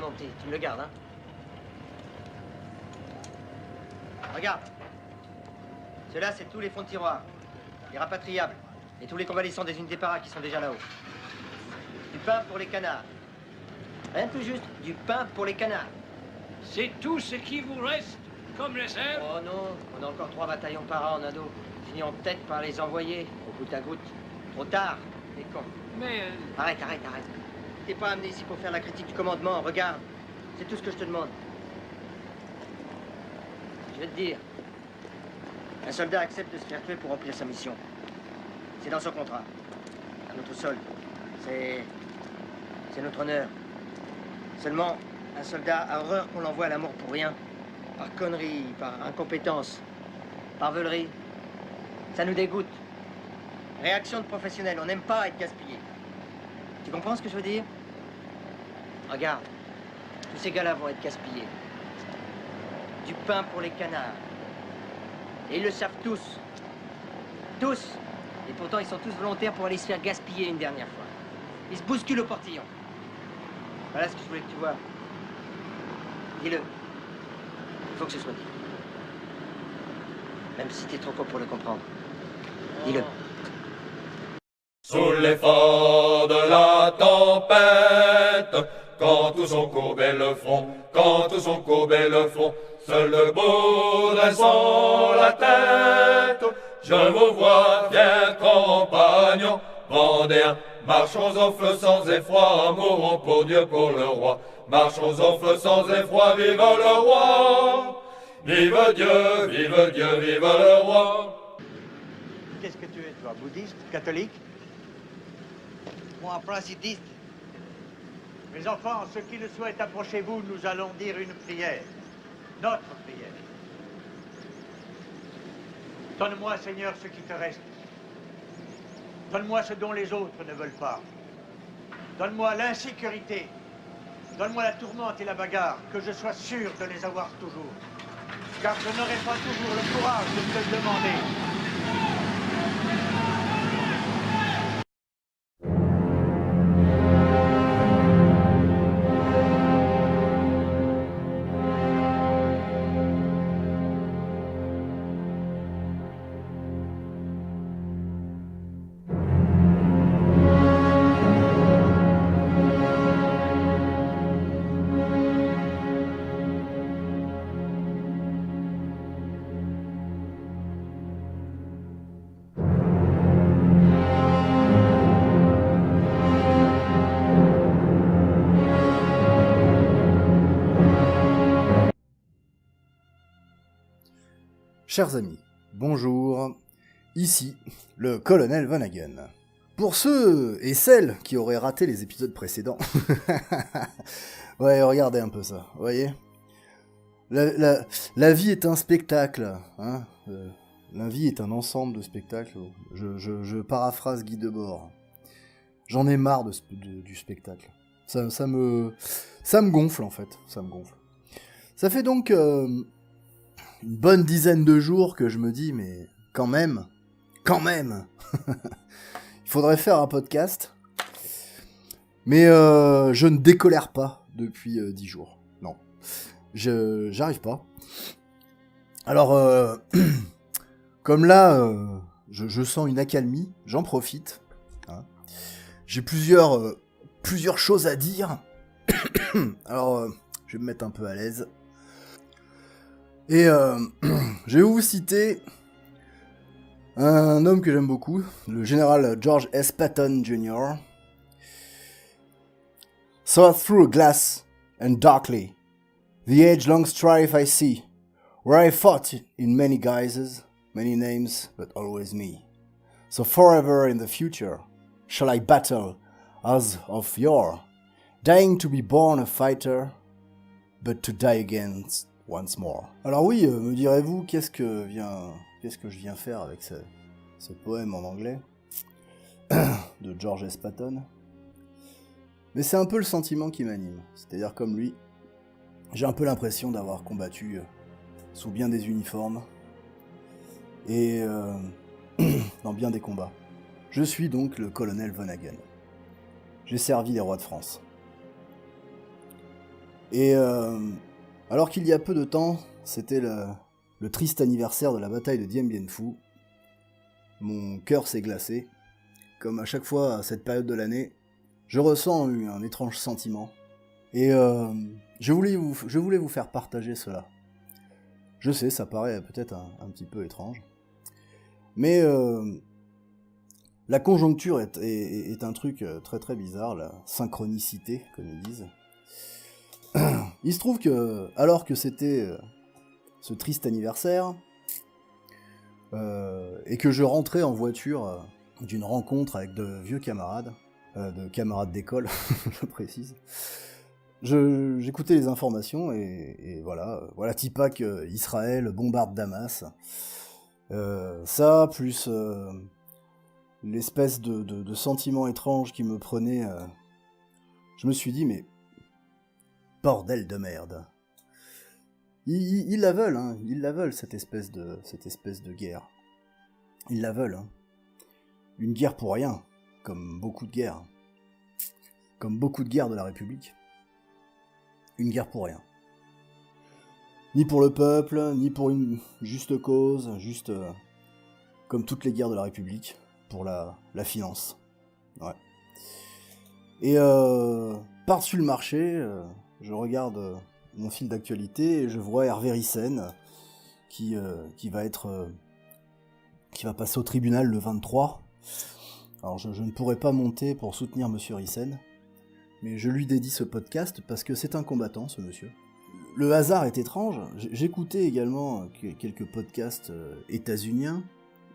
mon petit, tu me le gardes, hein. Regarde. Ceux-là, c'est tous les fonds de tiroir, les rapatriables, et tous les convalescents des unités para qui sont déjà là-haut. Du pain pour les canards. Rien de tout juste, du pain pour les canards. C'est tout ce qui vous reste comme réserve? Oh non, on a encore 3 bataillons para en ado. Finirons peut-être par les envoyer, au goutte à goutte. Trop tard, les cons. Mais... Arrête. T'es pas amené ici pour faire la critique du commandement, regarde. C'est tout ce que je te demande. Je vais te dire. Un soldat accepte de se faire tuer pour remplir sa mission. C'est dans son contrat. À notre solde. C'est notre honneur. Seulement, un soldat a horreur qu'on l'envoie à la mort pour rien. Par connerie, par incompétence, par veulerie. Ça nous dégoûte. Réaction de professionnel, on n'aime pas être gaspillé. Tu comprends ce que je veux dire? Regarde, tous ces gars-là vont être gaspillés. Du pain pour les canards. Et ils le savent tous. Tous. Et pourtant, ils sont tous volontaires pour aller se faire gaspiller une dernière fois. Ils se bousculent au portillon. Voilà ce que je voulais que tu vois. Dis-le. Il faut que ce soit dit. Même si t'es trop con pour le comprendre. Dis-le. Sous l'effort de la tempête, quand tous ont courbé le front, seul debout dressant la tête, je vous vois, fiers compagnons, vendéens, marchons au feu sans effroi, mourons pour Dieu, pour le roi, marchons au feu sans effroi, vive le roi, vive Dieu, vive Dieu, vive le roi. Qu'est-ce que tu es, toi, bouddhiste, catholique? Moi, principiste. Mes enfants, ceux qui le souhaitent, approchez-vous, nous allons dire une prière. Notre prière. Donne-moi, Seigneur, ce qui te reste. Donne-moi ce dont les autres ne veulent pas. Donne-moi l'insécurité. Donne-moi la tourmente et la bagarre, que je sois sûr de les avoir toujours. Car je n'aurai pas toujours le courage de te le demander. Chers amis, bonjour, ici le colonel Von Hagen. Pour ceux et celles qui auraient raté les épisodes précédents, ouais, regardez un peu ça, vous voyez, la vie est un spectacle, hein, la vie est un ensemble de spectacles, je paraphrase Guy Debord. J'en ai marre du spectacle, ça me gonfle en fait, ça me gonfle. Ça fait donc... une bonne dizaine de jours que je me dis, mais quand même, il faudrait faire un podcast. Mais je ne décolère pas depuis 10 jours. Non, j'arrive pas. Alors, comme là, je sens une accalmie, j'en profite. Hein. J'ai plusieurs choses à dire. Alors, je vais me mettre un peu à l'aise. Et je vais vous citer un homme que j'aime beaucoup, le général George S. Patton Jr. Saw through a glass and darkly, the age-long strife I see, where I fought in many guises, many names, but always me. So forever in the future shall I battle as of yore, dying to be born a fighter, but to die against once more. Alors oui, me direz-vous, qu'est-ce que je viens faire avec ce poème en anglais de George S. Patton? Mais c'est un peu le sentiment qui m'anime. C'est-à-dire comme lui, j'ai un peu l'impression d'avoir combattu sous bien des uniformes et dans bien des combats. Je suis donc le colonel Von Hagen. J'ai servi les rois de France. Et alors qu'il y a peu de temps, c'était le triste anniversaire de la bataille de Dien Bien Phu, mon cœur s'est glacé. Comme à chaque fois à cette période de l'année, je ressens un étrange sentiment. Et je voulais vous faire partager cela. Je sais, ça paraît peut-être un petit peu étrange. Mais la conjoncture est un truc très très bizarre, la synchronicité, comme ils disent. Il se trouve que, alors que c'était ce triste anniversaire, et que je rentrais en voiture d'une rencontre avec de vieux camarades, de camarades d'école, je précise, j'écoutais les informations et voilà Tipac, Israël bombarde Damas. Ça, plus l'espèce de sentiment étrange qui me prenait, je me suis dit, mais bordel de merde. Ils la veulent, hein, ils la veulent, cette espèce de guerre. Ils la veulent, hein. Une guerre pour rien, comme beaucoup de guerres. Comme beaucoup de guerres de la République. Une guerre pour rien. Ni pour le peuple, ni pour une juste cause, juste comme toutes les guerres de la République, pour la finance. Ouais. Et par-dessus le marché, je regarde mon fil d'actualité et je vois Hervé Ryssen qui va passer au tribunal le 23. Alors je ne pourrai pas monter pour soutenir Monsieur Ryssen, mais je lui dédie ce podcast parce que c'est un combattant, ce monsieur. Le hasard est étrange. J'écoutais également quelques podcasts états-uniens.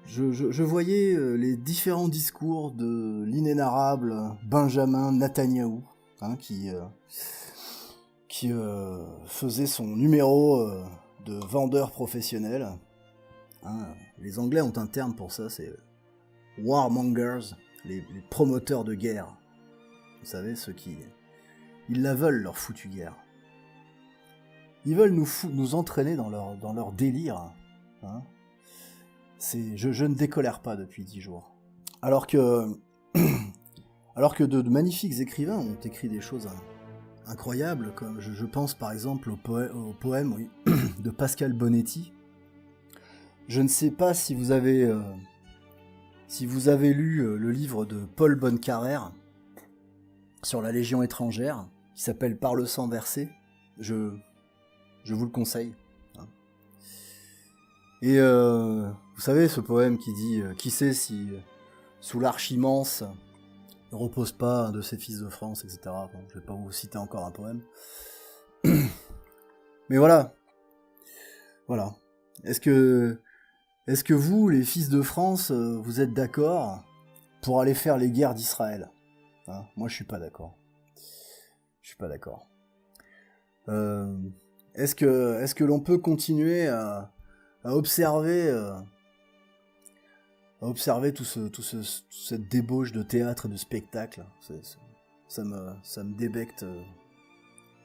Je voyais les différents discours de l'inénarrable Benjamin Netanyahou, hein, qui faisait son numéro de vendeur professionnel. Hein, les Anglais ont un terme pour ça, c'est warmongers, les promoteurs de guerre. Vous savez, ceux qui... Ils la veulent, leur foutue guerre. Ils veulent nous entraîner dans leur délire. Hein. Je ne décolère pas depuis 10 jours. Alors que de magnifiques écrivains ont écrit des choses incroyables, comme je pense par exemple au poème oui, de Pascal Bonetti. Je ne sais pas si vous avez lu le livre de Paul Bonnecarrère sur la Légion étrangère, qui s'appelle Par le sang versé. Je vous le conseille. Hein. Et vous savez, ce poème qui dit « Qui sait si sous l'arche immense ne repose pas un de ces fils de France, etc. » Bon, je vais pas vous citer encore un poème. Mais voilà. Voilà. Est-ce que vous, les fils de France, vous êtes d'accord pour aller faire les guerres d'Israël? Hein, moi, je suis pas d'accord. Je suis pas d'accord. Est-ce que l'on peut continuer à observer cette débauche de théâtre et de spectacle? Ça me débecte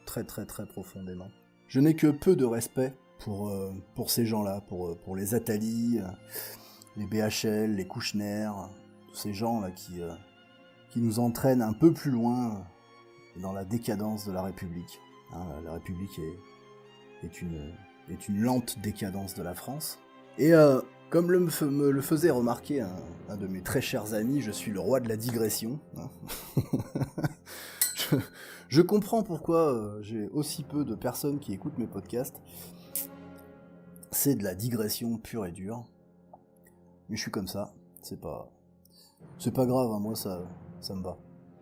très très très profondément. Je n'ai que peu de respect pour ces gens-là, pour les Attali, les BHL, les Kouchner, tous ces gens-là qui nous entraînent un peu plus loin dans la décadence de la République. Hein, la République est une lente décadence de la France. Et comme me le faisait remarquer un de mes très chers amis, je suis le roi de la digression. Hein. je comprends pourquoi j'ai aussi peu de personnes qui écoutent mes podcasts. C'est de la digression pure et dure. Mais je suis comme ça. C'est pas grave, hein, moi ça me va.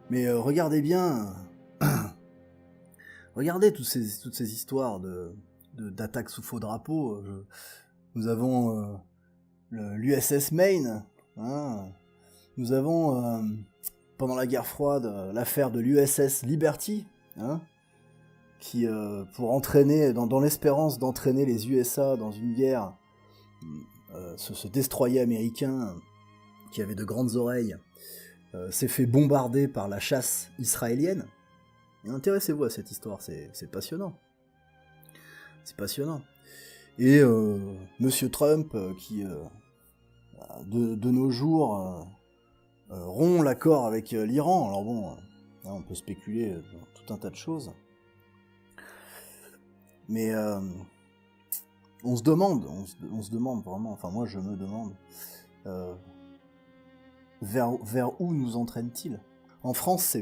Mais regardez bien... Regardez toutes ces histoires d'attaques sous faux drapeau. Nous avons l'USS Maine. Hein. Nous avons, pendant la guerre froide, l'affaire de l'USS Liberty. Hein, qui, pour entraîner, dans l'espérance d'entraîner les USA dans une guerre, ce destroyer américain, qui avait de grandes oreilles, s'est fait bombarder par la chasse israélienne. Et intéressez-vous à cette histoire, c'est passionnant. C'est passionnant. Et Monsieur Trump, qui de nos jours rompt l'accord avec l'Iran. Alors bon, là, on peut spéculer dans tout un tas de choses. Mais on se demande vraiment, enfin moi je me demande, vers où nous entraîne-t-il ? En France,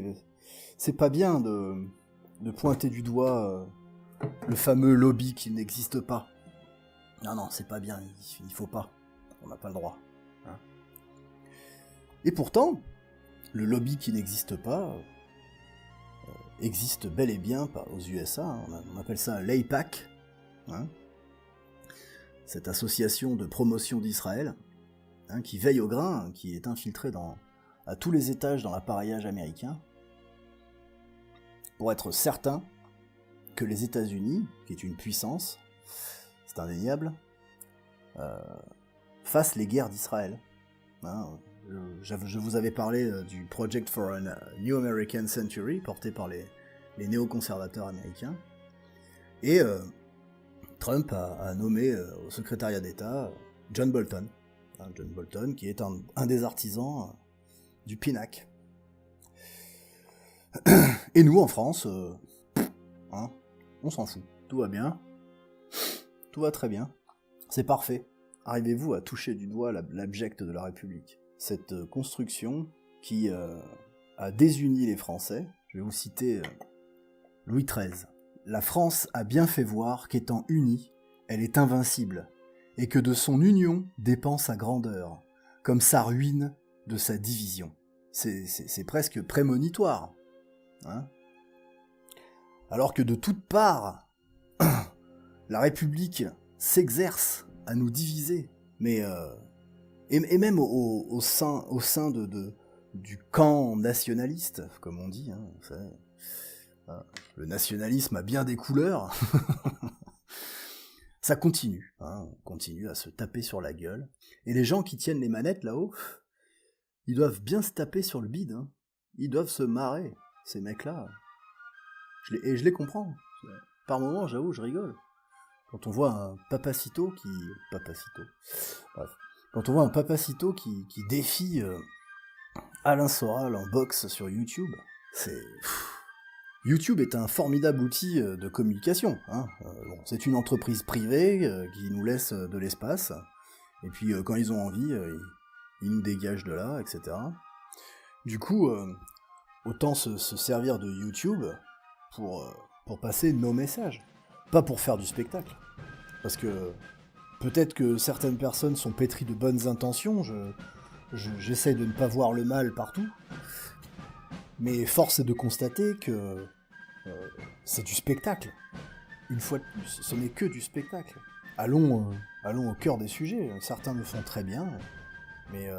c'est pas bien de pointer du doigt le fameux lobby qui n'existe pas. Non, c'est pas bien, il faut pas. On n'a pas le droit. Hein. Et pourtant, le lobby qui n'existe pas existe bel et bien aux USA. Hein. On appelle ça l'AIPAC. Hein. Cette association de promotion d'Israël, hein, qui veille au grain, qui est infiltrée à tous les étages dans l'appareillage américain, pour être certain que les États-Unis, qui est une puissance, c'est indéniable, fassent les guerres d'Israël. Hein, je vous avais parlé du Project for a New American Century, porté par les néoconservateurs américains, et Trump a nommé au secrétariat d'État John Bolton. Hein, John Bolton, qui est un des artisans du PNAC. Et nous, en France, hein, on s'en fout. Tout va bien. Tout va très bien. C'est parfait. Arrivez-vous à toucher du doigt l'abject de la République. Cette construction qui a désuni les Français. Je vais vous citer Louis XIII. La France a bien fait voir qu'étant unie, elle est invincible, et que de son union dépend sa grandeur, comme sa ruine de sa division. C'est presque prémonitoire. Hein, alors que de toutes parts, la République s'exerce à nous diviser, mais et même au sein du camp nationaliste, comme on dit, hein, le nationalisme a bien des couleurs. Ça continue, hein, on continue à se taper sur la gueule, et les gens qui tiennent les manettes là-haut, ils doivent bien se taper sur le bide, hein. Ils doivent se marrer, ces mecs-là. Et je les comprends. Par moments, j'avoue, je rigole. Quand on voit un Papacito qui défie Alain Soral en boxe sur YouTube, YouTube est un formidable outil de communication. Hein. Bon, c'est une entreprise privée qui nous laisse de l'espace, et puis quand ils ont envie, ils nous dégagent de là, etc. Du coup, autant se servir de YouTube pour passer nos messages, pas pour faire du spectacle. Parce que peut-être que certaines personnes sont pétries de bonnes intentions, j'essaie de ne pas voir le mal partout, mais force est de constater que c'est du spectacle. Une fois de plus, ce n'est que du spectacle. Allons au cœur des sujets, certains le font très bien, mais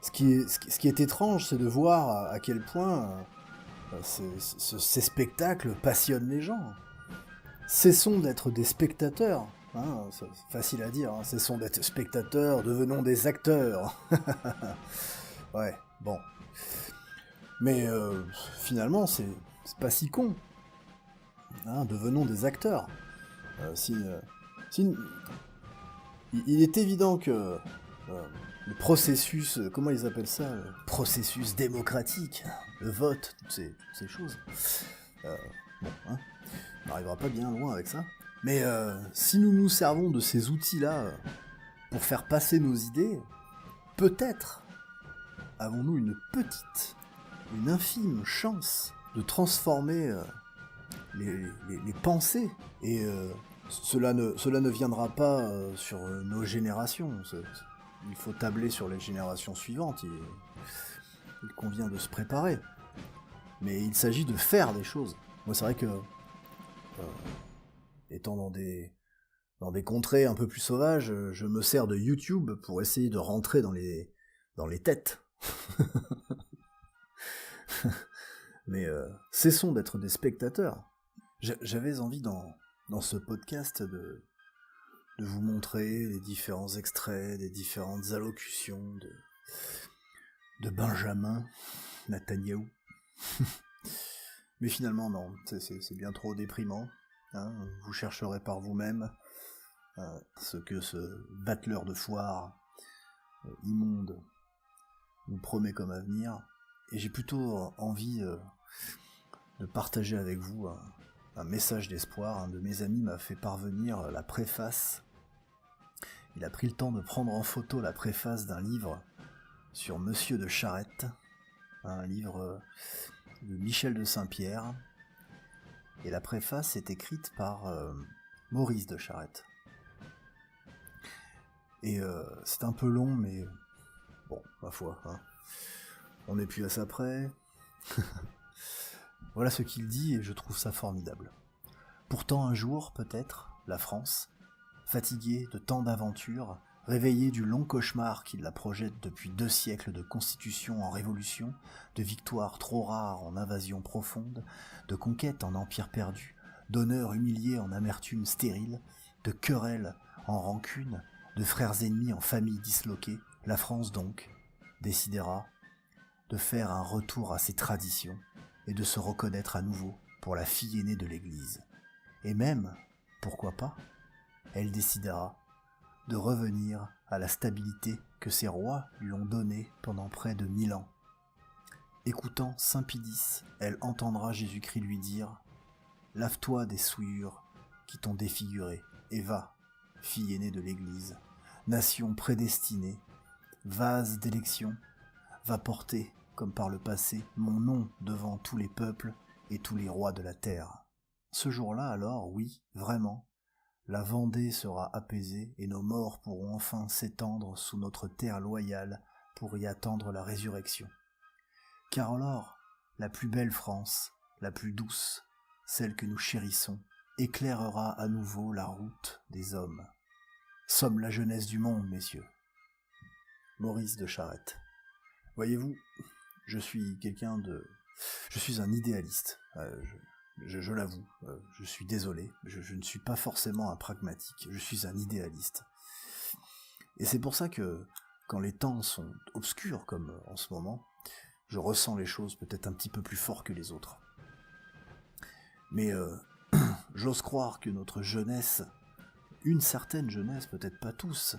ce qui est étrange, c'est de voir à quel point ces spectacles passionnent les gens. Cessons d'être des spectateurs, hein, c'est facile à dire, hein, cessons d'être spectateurs, devenons des acteurs. Ouais, bon. Mais finalement, c'est pas si con. Hein, devenons des acteurs. Il est évident que le processus, comment ils appellent ça, le processus démocratique, le vote, toutes ces choses, bon, hein, on n'arrivera pas bien loin avec ça. Mais si nous nous servons de ces outils-là pour faire passer nos idées, peut-être avons-nous une infime chance de transformer les pensées, et cela ne viendra pas sur nos générations. Il faut tabler sur les générations suivantes, il convient de se préparer. Mais il s'agit de faire des choses. Moi, c'est vrai que, étant dans des contrées un peu plus sauvages, je me sers de YouTube pour essayer de rentrer dans les têtes. Mais cessons d'être des spectateurs. J'avais envie dans ce podcast de vous montrer les différents extraits, des différentes allocutions de Benjamin Netanyahou. Mais finalement non, c'est bien trop déprimant. Hein, vous chercherez par vous-même ce que ce battleur de foire immonde nous promet comme avenir. Et j'ai plutôt envie de partager avec vous un message d'espoir. Un de mes amis m'a fait parvenir la préface. Il a pris le temps de prendre en photo la préface d'un livre sur Monsieur de Charette, un livre de Michel de Saint-Pierre. Et la préface est écrite par Maurice de Charette. Et c'est un peu long, mais bon, ma foi, hein. On n'est plus à ça près. Voilà ce qu'il dit, et je trouve ça formidable. Pourtant un jour, peut-être, la France, fatiguée de tant d'aventures, réveillée du long cauchemar qui la projette depuis 2 siècles de constitution en révolution, de victoires trop rares en invasion profonde, de conquêtes en empire perdu, d'honneurs humiliés en amertume stérile, de querelles en rancune, de frères ennemis en familles disloquées, la France donc décidera de faire un retour à ses traditions et de se reconnaître à nouveau pour la fille aînée de l'Église. Et même, pourquoi pas, elle décidera de revenir à la stabilité que ses rois lui ont donnée pendant près de 1000 ans. Écoutant Saint Pie X, elle entendra Jésus-Christ lui dire « Lave-toi des souillures qui t'ont défiguré, et va, fille aînée de l'Église, nation prédestinée, vase d'élection, va porter, comme par le passé, mon nom devant tous les peuples et tous les rois de la terre. » Ce jour-là, alors, oui, vraiment, la Vendée sera apaisée et nos morts pourront enfin s'étendre sous notre terre loyale pour y attendre la résurrection. Car alors, la plus belle France, la plus douce, celle que nous chérissons, éclairera à nouveau la route des hommes. Sommes la jeunesse du monde, messieurs. Maurice de Charette. Voyez-vous, je suis un idéaliste, je l'avoue, je suis désolé, je ne suis pas forcément un pragmatique, je suis un idéaliste. Et c'est pour ça que, quand les temps sont obscurs, comme en ce moment, je ressens les choses peut-être un petit peu plus fort que les autres. Mais j'ose croire que notre jeunesse, une certaine jeunesse, peut-être pas tous,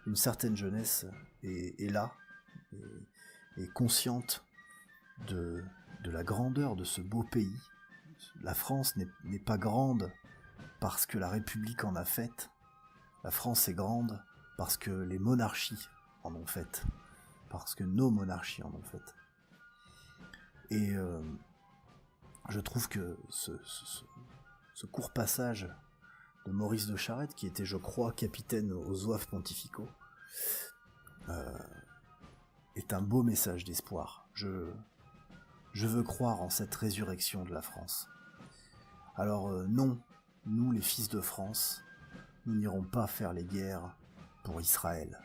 une certaine jeunesse est là, est consciente de la grandeur de ce beau pays. La France n'est pas grande parce que la République en a fait. La France est grande parce que les monarchies en ont fait. Parce que nos monarchies en ont fait. Et je trouve que ce court passage de Maurice de Charette, qui était, je crois, capitaine aux zouaves pontificaux, est un beau message d'espoir. Je veux croire en cette résurrection de la France. Alors non, nous les fils de France, nous n'irons pas faire les guerres pour Israël.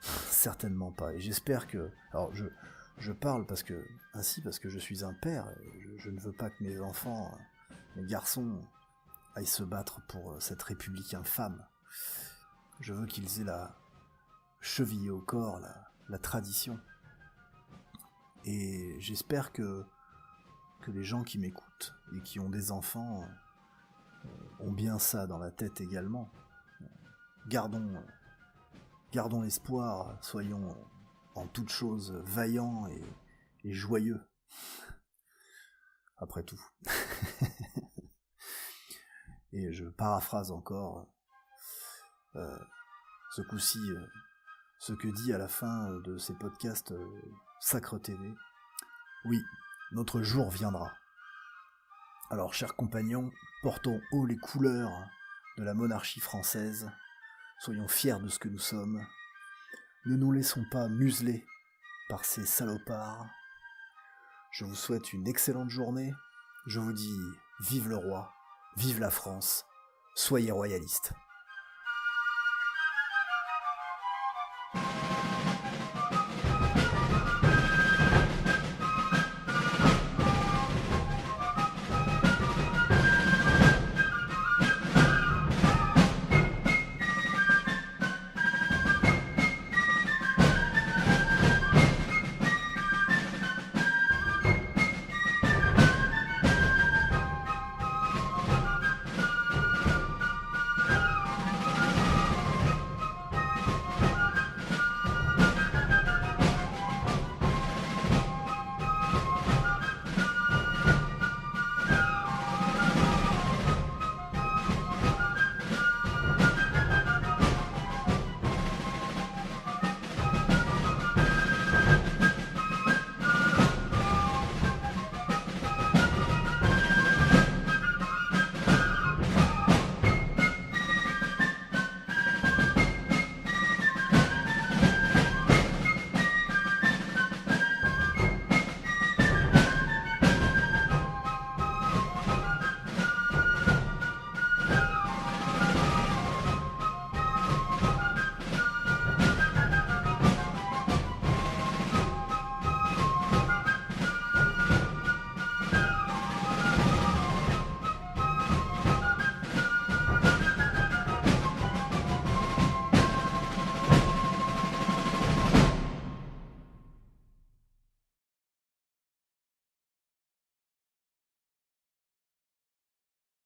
Certainement pas. Et j'espère que... Alors je parle parce que je suis un père. Je ne veux pas que mes enfants, mes garçons, aillent se battre pour cette république infâme. Je veux qu'ils aient la cheville au corps, la tradition. Et j'espère que les gens qui m'écoutent et qui ont des enfants ont bien ça dans la tête également. Gardons l'espoir, soyons en toute chose vaillants et joyeux. Après tout. Et je paraphrase encore ce coup-ci ce que dit à la fin de ces podcasts Sacre TV. Oui, notre jour viendra. Alors, chers compagnons, portons haut les couleurs de la monarchie française, soyons fiers de ce que nous sommes, ne nous laissons pas museler par ces salopards. Je vous souhaite une excellente journée, je vous dis vive le roi, vive la France, soyez royalistes.